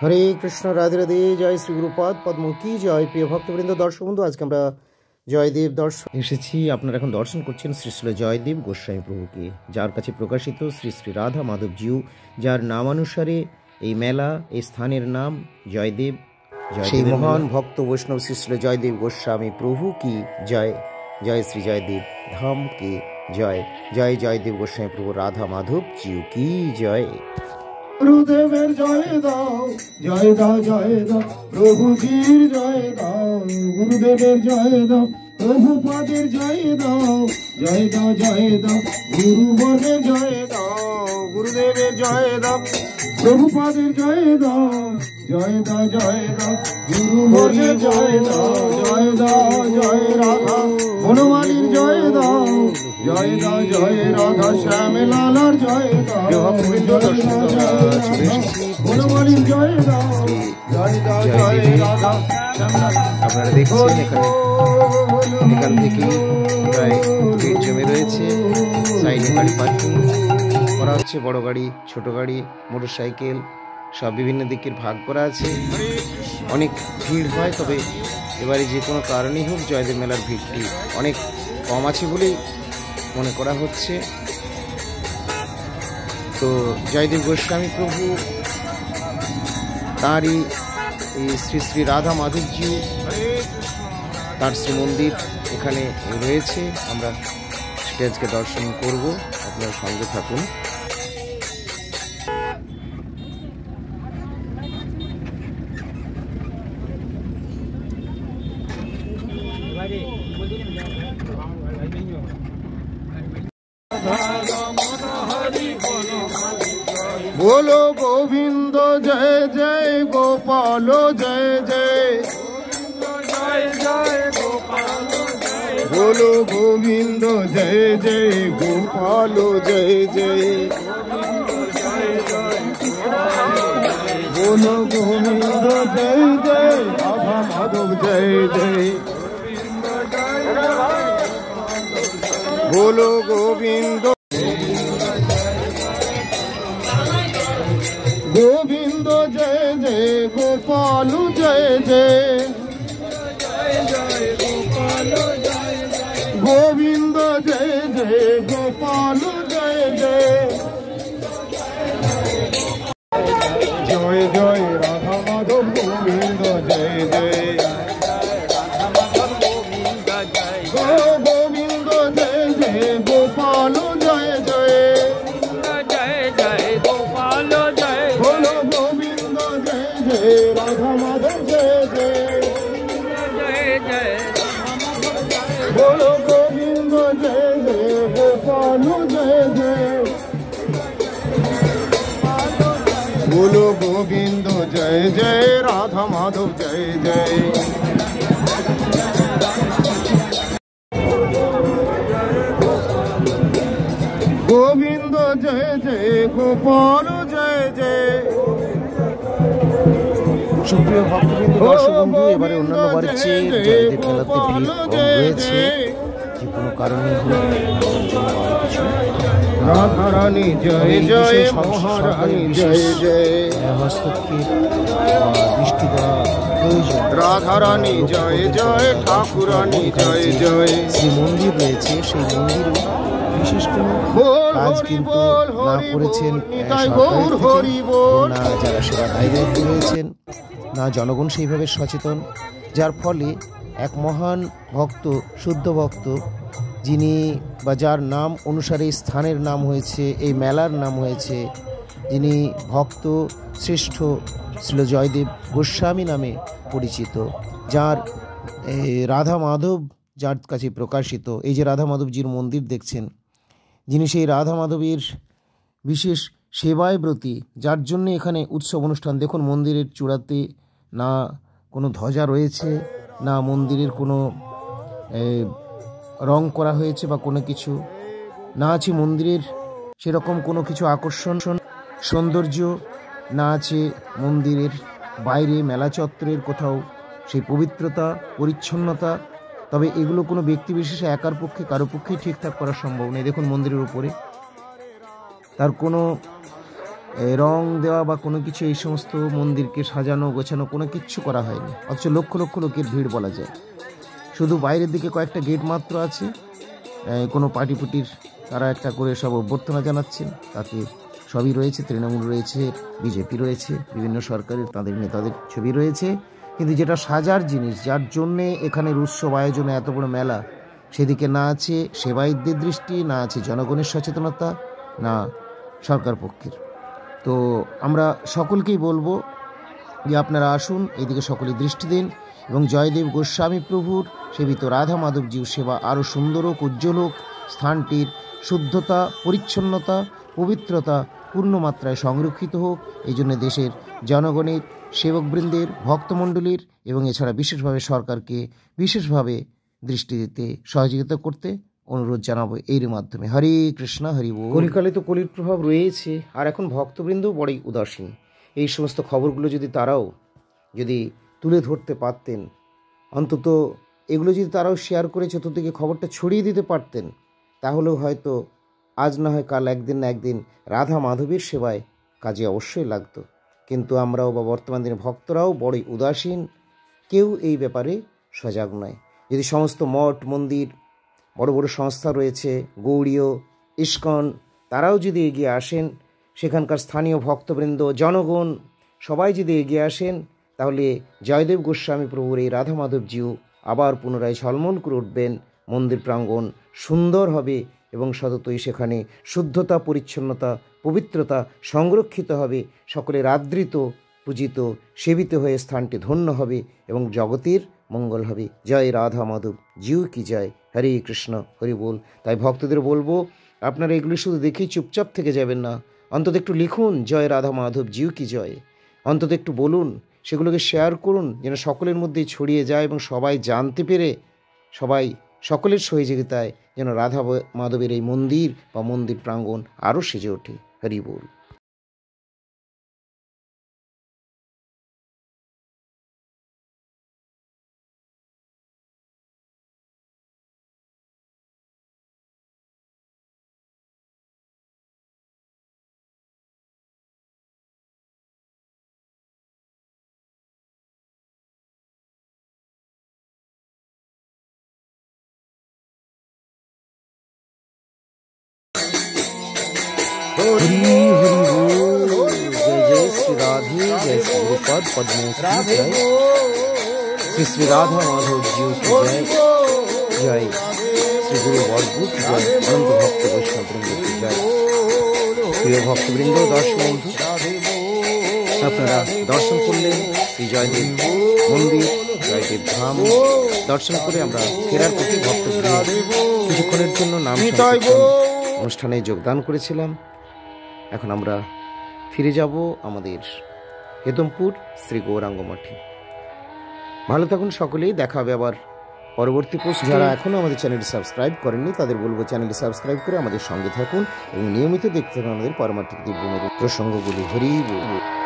হরে কৃষ্ণ, রাধে রাধে, জয় শ্রী গুরুপাদ পদ্ম কি জয়। প্রিয় ভক্তবৃন্দ, দর্শক বন্ধু, আজকে আমরা জয়দেব দর্শন এসেছি। আপনারা এখন দর্শন করছেন শ্রী শ্রী জয়দেব গোস্বামী প্রভুকে, যার কাছে প্রকাশিত শ্রী শ্রী রাধা মাধবজিউ, যার নামানুসারে এই মেলা, এই স্থানের নাম জয়দেব। সেই মহান ভক্ত বৈষ্ণব শ্রী শ্রী জয়দেব গোস্বামী প্রভু কি জয়। জয় শ্রী জয়দেব ধাম কি জয়। জয় জয়দেব গোস্বামী প্রভু রাধা মাধব জিউ কি জয়। গুরুদেবের জয় দাও, জয় দাও, জয় দাও, প্রভুজির জয় দাও। গুরুদেবের জয় দাও, প্রভুপাদের জয় দাও, জয় দাও, জয় দাও, গুরুবর্গের জয় দাও। গুরুদেবের জয় দাও, প্রভুপাদের জয় দাও, জয় দাও, জয় দাও, গুরুবর্গের জয় দাও, জয় দাও, জয় রাধা বনমালীর জয় দাও, জয় দাও, জয় রাধা শ্যামলালার জয় দাও, বনমালীর জয় দাও, জয় দাও, জয় রাধা। আপনারা দেখছেন এখান থেকে প্রায় ভিড় জমে রয়েছে। সাইডে গাড়ি পার্কিং করা হচ্ছে, বড় গাড়ি, ছোট গাড়ি, মোটর সাইকেল সব বিভিন্ন দিকের ভাগ করা আছে। অনেক ভিড় হয়, তবে এবারে যে কোনো কারণেই হোক জয়দেব মেলার ভিড়টি অনেক কম আছে বলেই মনে করা হচ্ছে। তো জয়দেব গোস্বামী প্রভু তাঁরই এই শ্রী শ্রী রাধা মাধবজি, তার শ্রীমন্দির এখানে রয়েছে। আমরা সেটা আজকে দর্শন করব, আপনারা সঙ্গে থাকুন। बोलो गोविंद जय जय, गोपाल जय जय, बोलो गोविंद जय जय, गोपाल जय जय, बोलो गोविंद जय जय, राधा माधव जय जय, बोलो गोविंद गोविंद जय जय, गोपाल जय जय, गोविंद जय जय, गोपाल जय जय, जय जय राधा माधव गोविंद जय जय, गोविंद जय जय, गोपाल जय जय, राधा माधव जय जय, बोलो गोविंद जय जय, गोपाल जय जय, बोलो गोविंद जय जय, राधा माधव जय जय, गोविंद जय जय, गोपाल जय जय। সুপ্রিয় ভক্তবৃন্দ, দর্শক বন্ধু, এবারে অন্যান্য বারের চেয়ে জয়দেব মেলাতে ভিড় কম রয়েছে। যে কোনো কারণে রাধারানী জয় জয়, মহারানী জয় জয়, হস্তক্ষেপ দৃষ্টি দেওয়া প্রয়োজন। রাধারানী জয় জয়, ঠাকুরানী জয় জয়, শ্রীমন্দির রয়েছে, সেই মন্দিরে বিশেষ কোনো কাজ কিন্তু না করেছেন সরকারি থেকে, না যারা সেবা দায়িত্ব রয়েছেন, না জনগণ সেইভাবে সচেতন, যার ফলে এক মহান ভক্ত, শুদ্ধ ভক্ত, যিনি বা যার নাম অনুসারে স্থানের নাম হয়েছে, এই মেলার নাম হয়েছে, যিনি ভক্ত শ্রেষ্ঠ শ্রী জয়দেব গোস্বামী নামে পরিচিত, যার রাধা মাধব যার কাছে প্রকাশিত, এই যে রাধা মাধবজির মন্দির দেখছেন, যিনি সেই রাধা মাধবের বিশেষ সেবায় ব্রতী, যার জন্য এখানে উৎসব অনুষ্ঠান। দেখুন মন্দিরের চূড়াতে না কোনো ধ্বজা রয়েছে, না মন্দিরের কোনো রং করা হয়েছে বা কোনো কিছু, না আছে মন্দিরের সেরকম কোনো কিছু আকর্ষণ সৌন্দর্য, না আছে মন্দিরের বাইরে মেলা চত্বরের কোথাও সেই পবিত্রতা পরিচ্ছন্নতা। তবে এগুলো কোনো ব্যক্তি বিশেষে একার পক্ষে কারো পক্ষেই ঠিকঠাক করা সম্ভব নেই। দেখুন মন্দিরের উপরে তার কোনো রং দেওয়া বা কোনো কিছু এই সমস্ত মন্দিরকে সাজানো গোছানো কোনো কিচ্ছু করা হয়নি, অথচ লক্ষ লক্ষ লোকের ভিড় বলা যায়। শুধু বাইরের দিকে কয়েকটা গেট মাত্র আছে, কোনো পার্টিপুটির তারা একটা করে সব অভ্যর্থনা জানাচ্ছেন, তাতে সবই রয়েছে, তৃণমূল রয়েছে, বিজেপি রয়েছে, বিভিন্ন সরকারের তাদের নেতাদের ছবি রয়েছে, কিন্তু যেটা সাজার জিনিস, যার জন্যে এখানের উৎসব আয়োজনে এত বড় মেলা, সেদিকে না আছে সেবায়িতদের দৃষ্টি, না আছে জনগণের সচেতনতা, না সরকার পক্ষের। তো আমরা সকলকেই বলবো যে আপনারা আসুন, এইদিকে সকলে দৃষ্টি দিন এবং জয়দেব গোস্বামী প্রভুর সেবিত রাধা মাধবজির সেবা আরও সুন্দর হোক, উজ্জ্বল হোক, স্থানটির শুদ্ধতা, পরিচ্ছন্নতা, পবিত্রতা পূর্ণমাত্রায় সংরক্ষিত হোক। এই জন্য দেশের জনগণের, সেবকবৃন্দের, ভক্তমণ্ডলীর এবং এছাড়া বিশেষভাবে সরকারকে বিশেষভাবে দৃষ্টি দিতে সহযোগিতা করতে অনুরোধ জানাবো এর মাধ্যমে। হরে কৃষ্ণ, হরি বল। কলিকালে তো কলির প্রভাব রয়েছে, আর এখন ভক্তবৃন্দও বড়ই উদাসীন। এই সমস্ত খবরগুলো যদি তারাও তুলে ধরতে পারতেন, অন্তত এগুলো যদি তারাও শেয়ার করে চতুর্দিকে খবরটা ছড়িয়ে দিতে পারতেন, তাহলেও হয়তো আজ না হয় কাল একদিন না একদিন রাধা মাধবীর সেবায় কাজে অবশ্যই লাগতো। কিন্তু আমরাও বা বর্তমান দিনে ভক্তরাও বড়ই উদাসীন, কেউ এই ব্যাপারে সজাগ নয়। যদি সমস্ত মঠ মন্দির, বড় বড় সংস্থা রয়েছে, গৌড়ীয়, ইস্কন, তারাও যদি এগিয়ে আসেন, সেখানকার স্থানীয় ভক্তবৃন্দ, জনগণ সবাই যদি এগিয়ে আসেন, তাহলে জয়দেব গোস্বামী প্রভুর এই রাধা মাধবজিও আবার পুনরায় ঝলমল করে উঠবেন। মন্দির প্রাঙ্গণ সুন্দর হবে এবং সততই সেখানে শুদ্ধতা, পরিচ্ছন্নতা, পবিত্রতা সংরক্ষিত হবে। সকলের আদৃত, পূজিত, সেবিত হয়ে স্থানটি ধন্য হবে এবং জগতের মঙ্গল হবে। জয় রাধা মাধব জিউ কি জয়। হরে কৃষ্ণ, হরি বল। তাই ভক্তদের বলবো, আপনারা এগুলি শুধু দেখেই চুপচাপ থেকে যাবেন না, অন্তত একটু লিখুন জয় রাধা মাধব জিউ কি জয়, অন্তত একটু বলুন, সেগুলোকে শেয়ার করুন, যেন সকলের মধ্যেই ছড়িয়ে যায় এবং সবাই জানতে পেরে সকলের সহযোগিতায় যেন রাধা মাধবের এই মন্দির বা মন্দির প্রাঙ্গণ আরও সেজে ওঠে। হরি বল। हरि हरि बोल। जय जय श्री राधे, जय श्री गुरुपद पद्म की जय, श्री श्री राधा माधव जी की जय, जय श्री गुरु अद्भुत जय, अनंत भक्त वैष्णव वृंद की जय। প্রিয় ভক্তবৃন্দ, দর্শক বন্ধু, আপনারা দর্শন করলেন শ্রী জয়দেব মন্দির, জয়দেব ধাম দর্শন করে আমরা ফেরার পথে ভক্তবৃন্দ কিছুক্ষণের জন্য নাম অনুষ্ঠানে যোগদান করেছিলাম। এখন আমরা ফিরে যাব আমাদের হেতমপুর শ্রী গৌরাঙ্গ মঠে। ভালো থাকুন সকলেই, দেখা হবে আবার পরবর্তী পোস্ট। যারা এখনও আমাদের চ্যানেলটি সাবস্ক্রাইব করেননি, তাদের বলবো চ্যানেলটি সাবস্ক্রাইব করে আমাদের সঙ্গে থাকুন এবং নিয়মিত দেখতে থাকুন আমাদের পারমার্থিক দিব্যমেরু প্রসঙ্গগুলি। হরি বল।